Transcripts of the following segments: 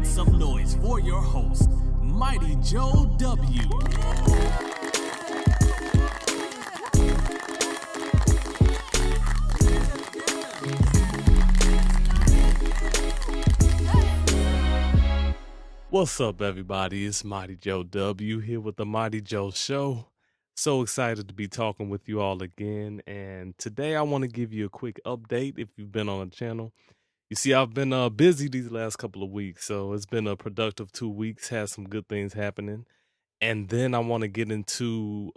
some noise for your host, MightyJoeW. What's up, everybody? It's MightyJoeW here with the Mighty Joe Show. So excited to be talking with you all again. And today I want to give you a quick update if you've been on the channel. You see, I've been busy these last couple of weeks, so it's been a productive 2 weeks, had some good things happening. And then I want to get into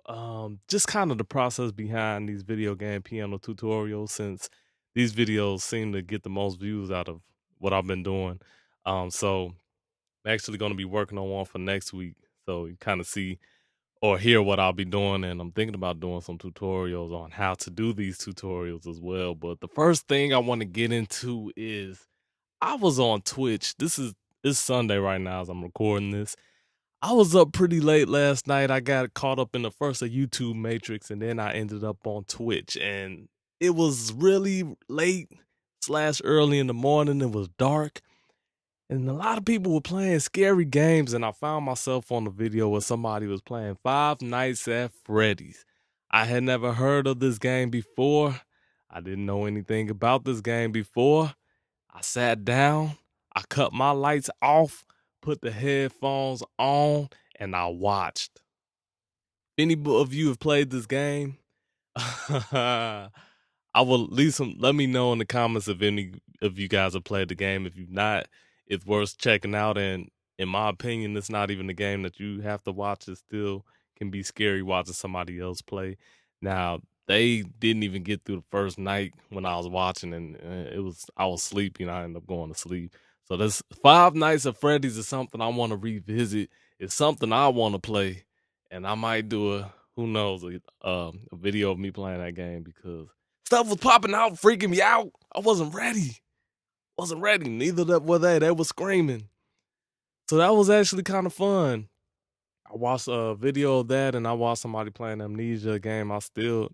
just kind of the process behind these video game piano tutorials, since these videos seem to get the most views out of what I've been doing. So I'm actually going to be working on one for next week, so you kind of see or hear what I'll be doing, and I'm thinking about doing some tutorials on how to do these tutorials as well. But the first thing I want to get into is I was on Twitch. It's Sunday right now as I'm recording this. I was up pretty late last night. I got caught up in the first of YouTube Matrix, and then I ended up on Twitch, and it was really late / early in the morning. It was dark. And a lot of people were playing scary games, and I found myself on a video where somebody was playing Five Nights at Freddy's. I had never heard of this game before. I didn't know anything about this game before. I sat down, I cut my lights off, put the headphones on, and I watched. If any of you have played this game, I will let me know in the comments if any of you guys have played the game. If you've not, it's worth checking out, and in my opinion, it's not even a game that you have to watch. It still can be scary watching somebody else play. Now, they didn't even get through the first night when I was watching, and I was sleepy, and I ended up going to sleep. So this Five Nights at Freddy's is something I want to revisit. It's something I want to play, and I might do who knows, a video of me playing that game, because stuff was popping out, freaking me out. I wasn't ready. Neither were they. They were screaming. So that was actually kind of fun. I watched a video of that, and I watched somebody playing Amnesia, a game Outlast,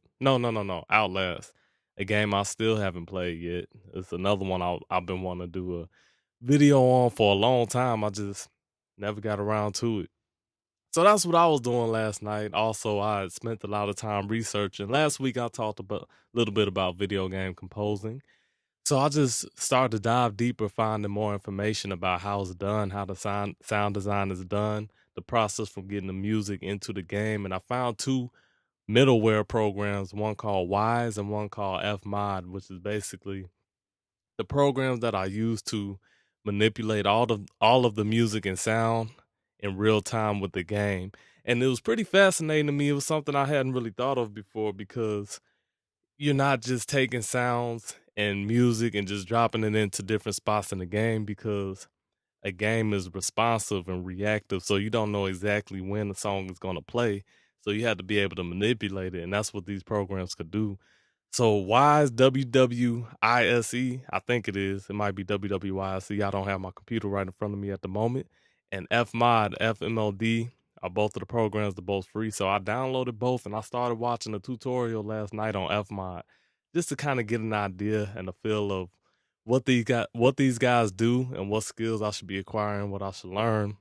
a game I still haven't played yet. It's another one I've been wanting to do a video on for a long time. I just never got around to it. So that's what I was doing last night. Also, I had spent a lot of time researching. Last week, I talked a little bit about video game composing. So I just started to dive deeper, finding more information about how it's done, how the sound design is done, the process from getting the music into the game. And I found 2 middleware programs, one called Wise and one called Fmod, which is basically the programs that I use to manipulate all of the music and sound in real time with the game. And it was pretty fascinating to me. It was something I hadn't really thought of before, because you're not just taking sounds and music and just dropping it into different spots in the game, because a game is responsive and reactive, so you don't know exactly when the song is going to play. So you have to be able to manipulate it, and that's what these programs could do. So Wise, WWISE, I think it is. It might be WWISE. I don't have my computer right in front of me at the moment. And Fmod, FMOD, are both of the programs. They're both free. So I downloaded both, and I started watching a tutorial last night on Fmod, just to kind of get an idea and a feel of what these guys do and what skills I should be acquiring, what I should learn,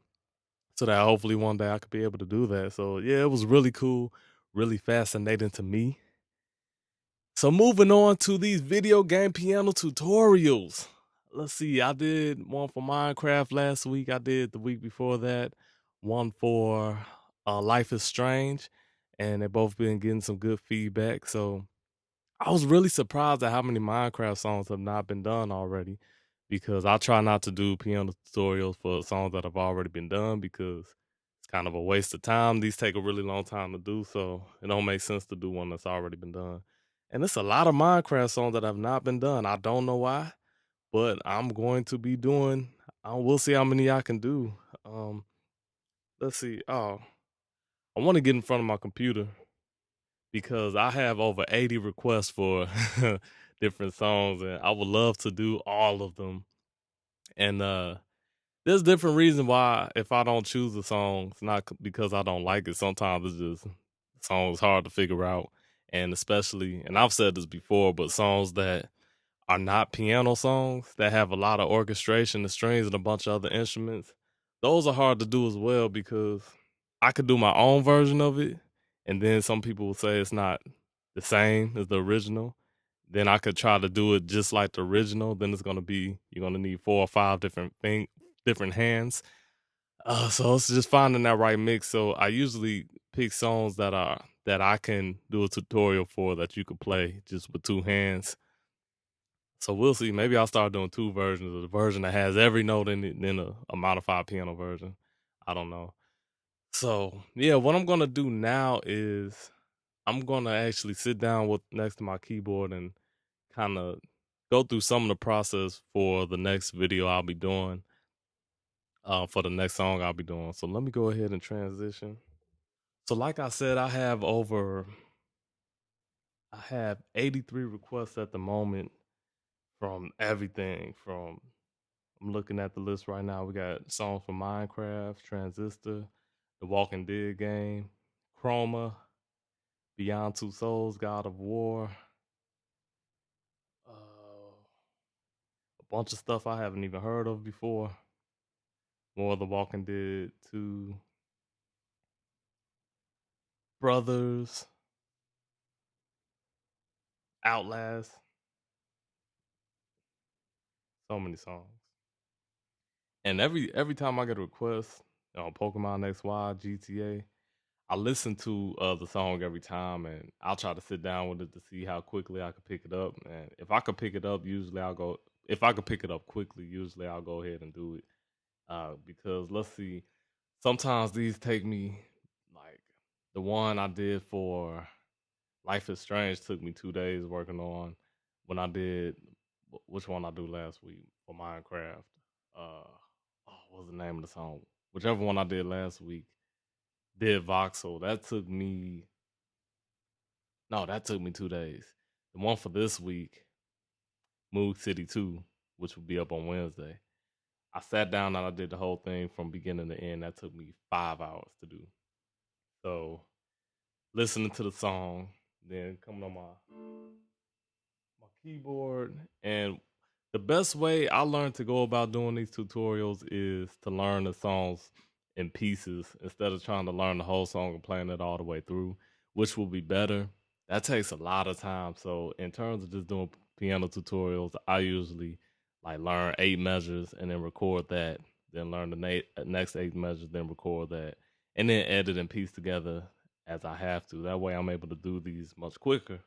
so that hopefully one day I could be able to do that. So yeah, it was really cool, really fascinating to me. So moving on to these video game piano tutorials. Let's see, I did one for Minecraft last week. I did the week before that one for Life is Strange, and they both been getting some good feedback. So I was really surprised at how many Minecraft songs have not been done already, because I try not to do piano tutorials for songs that have already been done, because it's kind of a waste of time. These take a really long time to do, so it don't make sense to do one that's already been done. And it's a lot of Minecraft songs that have not been done. I don't know why, but I'm going to be doing. We'll see how many I can do. Let's see. Oh, I want to get in front of my computer, because I have over 80 requests for different songs, and I would love to do all of them. And there's different reasons why if I don't choose a song, it's not because I don't like it. Sometimes it's just songs hard to figure out, and especially, and I've said this before, but songs that are not piano songs that have a lot of orchestration, the strings, and a bunch of other instruments. Those are hard to do as well because I could do my own version of it, and then some people will say it's not the same as the original. Then I could try to do it just like the original. Then it's gonna be you're gonna need 4 or 5 different hands. So it's just finding that right mix. So I usually pick songs that I can do a tutorial for that you could play just with 2 hands. So we'll see. Maybe I'll start doing 2 versions of the version that has every note in it, and then a modified piano version. I don't know. So yeah, what I'm gonna do now is I'm gonna actually sit down with next to my keyboard and kind of go through some of the process for the next video I'll be doing. For the next song I'll be doing. So let me go ahead and transition. So like I said, I have 83 requests at the moment from everything from I'm looking at the list right now. We got songs from Minecraft, Transistor, The Walking Dead game, Chroma, Beyond Two Souls, God of War, a bunch of stuff I haven't even heard of before. More of The Walking Dead 2, Brothers, Outlast, so many songs. And every time I get a request, Pokemon XY, GTA, I listen to the song every time, and I'll try to sit down with it to see how quickly I can pick it up. And if I could pick it up, usually I'll go. If I could pick it up quickly, usually I'll go ahead and do it. Because let's see, sometimes these take me like the one I did for Life is Strange took me 2 days working on. When I did, which one I do last week for Minecraft? Uh, what was the name of the song? Whichever one I did last week did Voxel. That took me no, that took me 2 days. The one for this week, Mood City 2, which will be up on Wednesday. I sat down and I did the whole thing from beginning to end. That took me 5 hours to do. So listening to the song, then coming on my keyboard. And the best way I learned to go about doing these tutorials is to learn the songs in pieces instead of trying to learn the whole song and playing it all the way through, which will be better. That takes a lot of time. So in terms of just doing piano tutorials, I usually like learn 8 measures and then record that, then learn the next 8 measures, then record that, and then edit and piece together as I have to. That way I'm able to do these much quicker.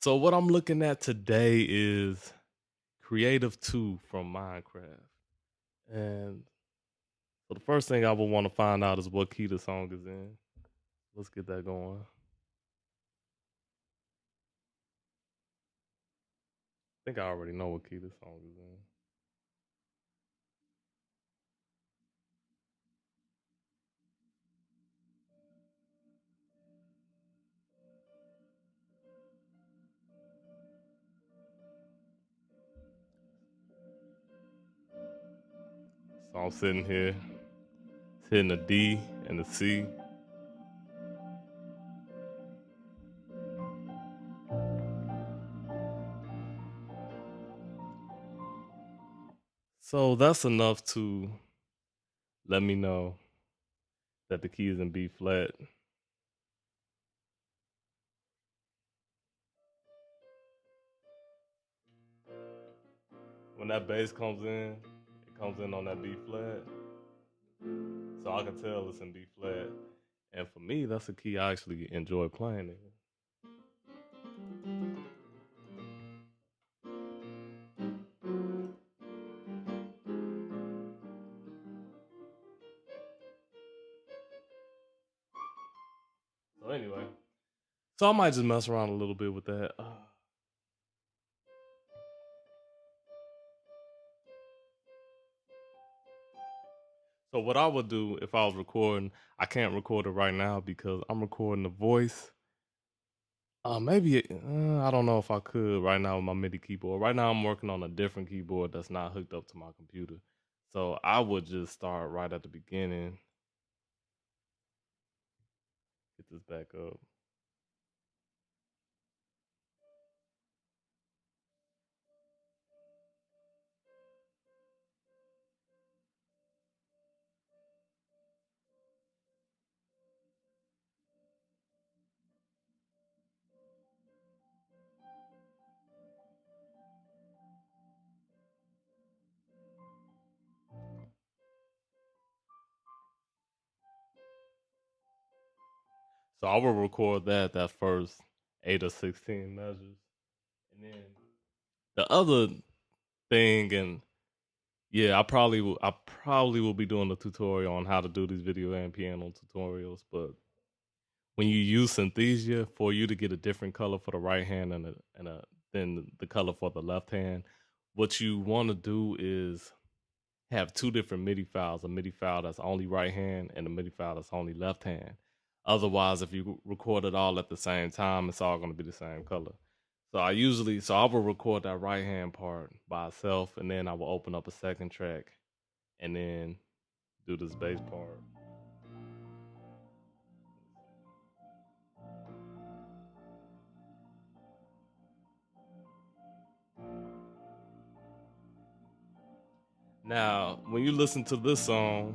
So what I'm looking at today is Creative 2 from Minecraft. And so the first thing I would want to find out is what key the song is in. Let's get that going. I think I already know what key this song is in. So I'm sitting here, it's hitting a D and a C. So that's enough to let me know that the key is in B flat. When that bass comes in, it comes in on that B flat. So I can tell it's in B flat. And for me, that's a key I actually enjoy playing in. So anyway, so I might just mess around a little bit with that. So what I would do if I was recording, I can't record it right now because I'm recording the voice. Maybe I don't know if I could right now with my MIDI keyboard. Right now I'm working on a different keyboard that's not hooked up to my computer. So I would just start right at the beginning. Get this back up. So I will record that first 8 or 16 measures, and then the other thing, and yeah, I probably will be doing a tutorial on how to do these video and piano tutorials. But when you use synthesia, for you to get a different color for the right hand and than the color for the left hand, what you want to do is have two different MIDI files, a MIDI file that's only right hand and a MIDI file that's only left hand. Otherwise, if you record it all at the same time, it's all going to be the same color. So I will record that right hand part by itself, and then I will open up a second track and then do this bass part. Now, when you listen to this song,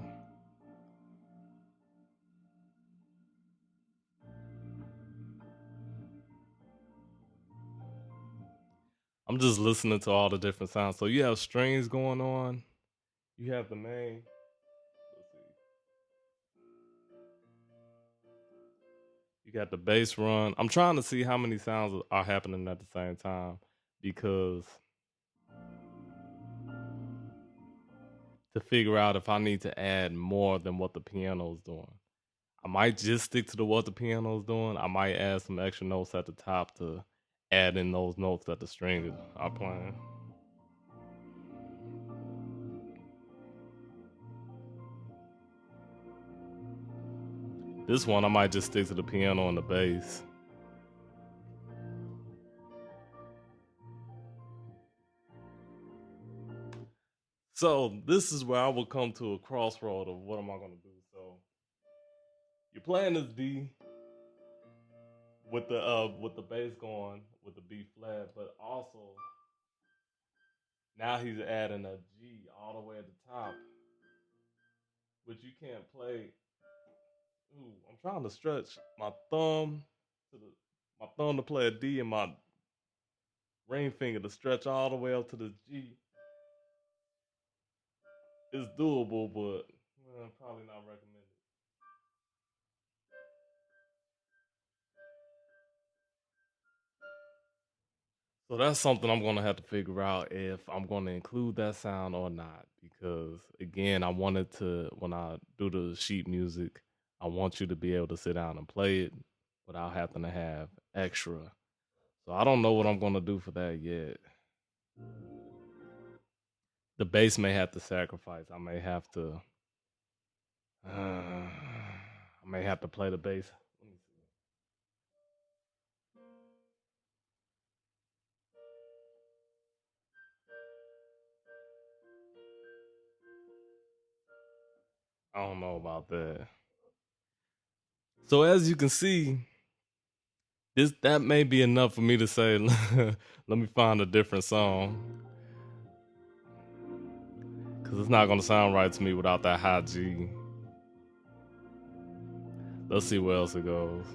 I'm just listening to all the different sounds. So you have strings going on. You have the main. Let's see. You got the bass run. I'm trying to see how many sounds are happening at the same time because to figure out if I need to add more than what the piano is doing. I might just stick to what the piano is doing. I might add some extra notes at the top to add in those notes that the strings are playing. This one I might just stick to the piano and the bass. So this is where I will come to a crossroad of what am I gonna do. So you're playing this D with the bass going with the B flat, but also now he's adding a G all the way at the top, which you can't play. Ooh, I'm trying to stretch my thumb to the my thumb to play a D and my ring finger to stretch all the way up to the G. It's doable, but probably not recommended. So that's something I'm gonna have to figure out if I'm gonna include that sound or not. Because again, I wanted to when I do the sheet music, I want you to be able to sit down and play it without having to have extra. So I don't know what I'm gonna do for that yet. The bass may have to sacrifice. I may have to play the bass. Let me see. I don't know about that. So as you can see, this that may be enough for me to say. Let me find a different song because it's not gonna sound right to me without that high G. Let's see where else it goes.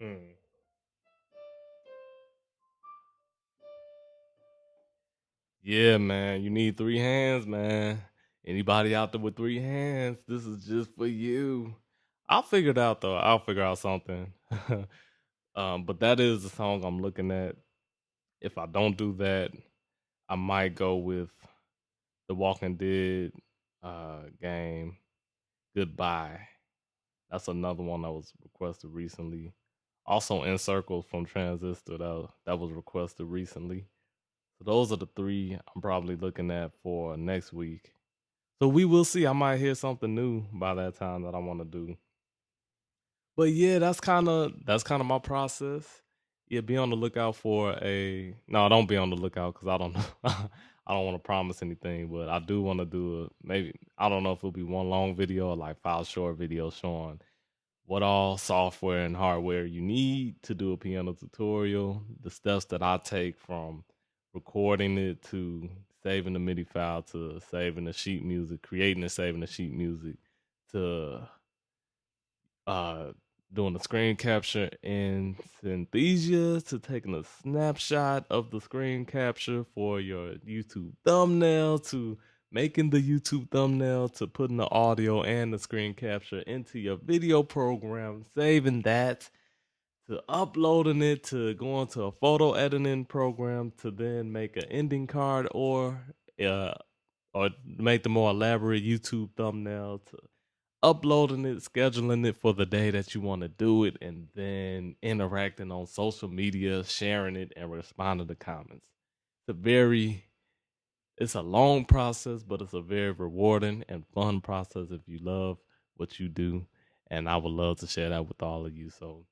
Hmm. Yeah, man, you need three hands, man. Anybody out there with three hands, this is just for you. I'll figure it out though. I'll figure out something. But that is the song I'm looking at. If I don't do that, I might go with the Walking Dead game. Goodbye. That's another one that was requested recently. Also, In Circles from Transistor that was requested recently. So those are the three I'm probably looking at for next week. So we will see. I might hear something new by that time that I want to do. But yeah, that's kind of my process. Yeah, be on the lookout for a no. Don't be on the lookout because I don't know. I don't want to promise anything, but I do want to do a maybe. I don't know if it'll be one long video or like 5 short videos showing what all software and hardware you need to do a piano tutorial, the steps that I take from recording it to saving the MIDI file to saving the sheet music, creating and saving the sheet music to uh doing a screen capture in Synthesia to taking a snapshot of the screen capture for your YouTube thumbnail to making the YouTube thumbnail to putting the audio and the screen capture into your video program, saving that to uploading it to going to a photo editing program to then make an ending card uh or make the more elaborate YouTube thumbnail to uploading it, scheduling it for the day that you want to do it, and then interacting on social media, sharing it, and responding to comments. It's a long process, but it's a very rewarding and fun process if you love what you do. And I would love to share that with all of you. So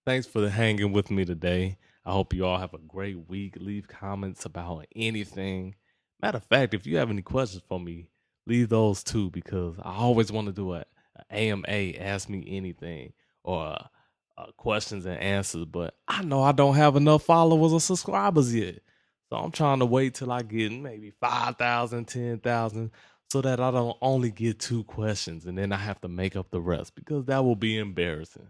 thanks for hanging with me today. I hope you all have a great week. Leave comments about anything. Matter of fact, if you have any questions for me, leave those too, because I always want to do a AMA, ask me anything, or questions and answers. But I know I don't have enough followers or subscribers yet. So I'm trying to wait till I get maybe 5,000, 10,000, so that I don't only get 2 questions and then I have to make up the rest, because that will be embarrassing.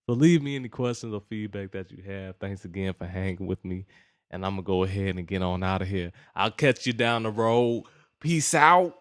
So leave me any questions or feedback that you have. Thanks again for hanging with me. And I'm going to go ahead and get on out of here. I'll catch you down the road. Peace out.